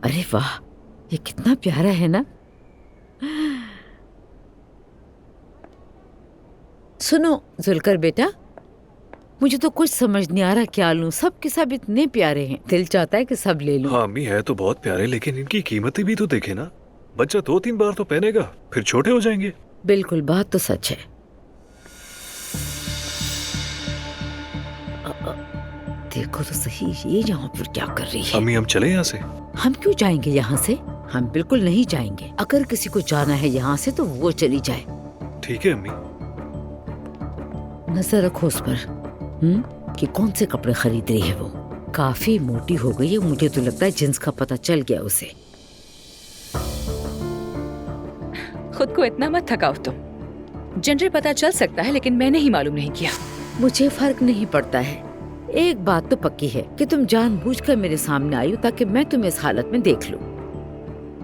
अरे वाह, ये कितना प्यारा है ना। सुनो जुलकर बेटा, मुझे तो कुछ समझ नहीं आ रहा क्या लूं। सब के सब इतने प्यारे हैं, दिल चाहता है कि सब ले लूं। हाँ अम्मी, है तो बहुत प्यारे, लेकिन इनकी कीमतें भी तो देखे ना। बच्चा 2-3 बार तो पहनेगा, फिर छोटे हो जाएंगे। बिल्कुल, बात तो सच है। देखो तो सही, ये यहाँ पर क्या कर रही है। अम्मी हम चले यहाँ से। हम क्यों जाएंगे यहाँ से? हम बिल्कुल नहीं जाएंगे। अगर किसी को जाना है यहाँ से तो वो चली जाए। ठीक है अम्मी। नजर रखो उस पर, कि कौन से कपड़े खरीद रही है वो। काफी मोटी हो गई है, मुझे तो लगता है जिन्स का पता चल गया उसे। खुद को इतना मत थकाओ तुम। जनरल पता चल सकता है, लेकिन मैंने ही मालूम नहीं किया। मुझे फर्क नहीं पड़ता है। एक बात तो पक्की है कि तुम जानबूझकर मेरे सामने आई हो ताकि मैं तुम्हें इस हालत में देख लूं।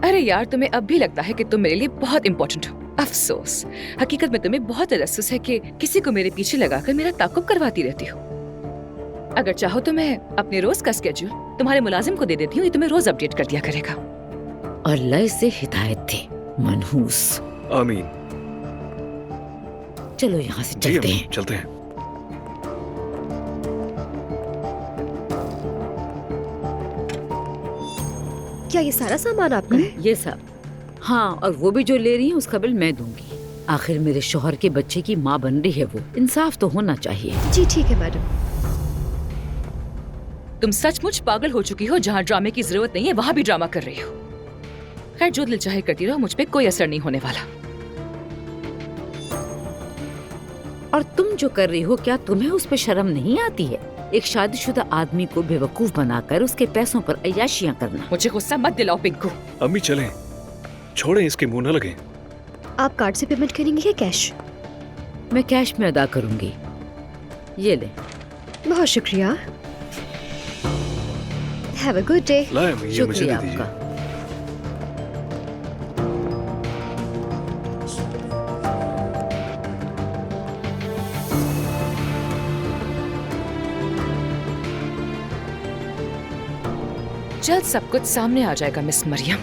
अरे यार, तुम्हें अब भी लगता है कि तुम मेरे लिए बहुत इम्पोर्टेंट हो। अफसोस, हकीकत में तुम्हें बहुत तजस्सुस है कि किसी को मेरे पीछे लगाकर मेरा ताक़ुब करवाती रहती हो। अगर चाहो तो मैं अपने रोज का स्केड्यूल तुम्हारे मुलाजिम को दे देती हूँ, ये तुम्हें रोज अपडेट कर दिया करेगा। अल्लाह से हिदायत थी, मनहूस। आमीन। चलो यहाँ से जी चलते अम्मी, हैं। चलते हैं। क्या ये सारा सामान आपका है? ये सब, हाँ, और वो भी जो ले रही है उसका बिल मैं दूंगी। आखिर मेरे शौहर के बच्चे की माँ बन रही है वो, इंसाफ तो होना चाहिए। जी ठीक है मैडम। तुम सचमुच पागल हो चुकी हो। जहाँ ड्रामे की जरूरत नहीं है वहाँ भी ड्रामा कर रही हो। खैर, जो दिल चाहे करती रहो, मुझ पे कोई असर नहीं होने वाला। और तुम जो कर रही हो, क्या तुम्हें उस पर शर्म नहीं आती है? एक शादीशुदा आदमी को बेवकूफ बनाकर उसके पैसों पर अय्याशियां करना। मुझे गुस्सा मत दिलाओ पिंकू। अम्मी चलें, छोड़ें, इसके मुंह न लगे। आप कार्ड से पेमेंट करेंगे या कैश? मैं कैश में अदा करूंगी। ये ले। बहुत शुक्रिया। Have a good day. लाए अम्मी, ये मुझे शुक्रिया दे दीजिए। आपका। जल्द सब कुछ सामने आ जाएगा मिस मरियम।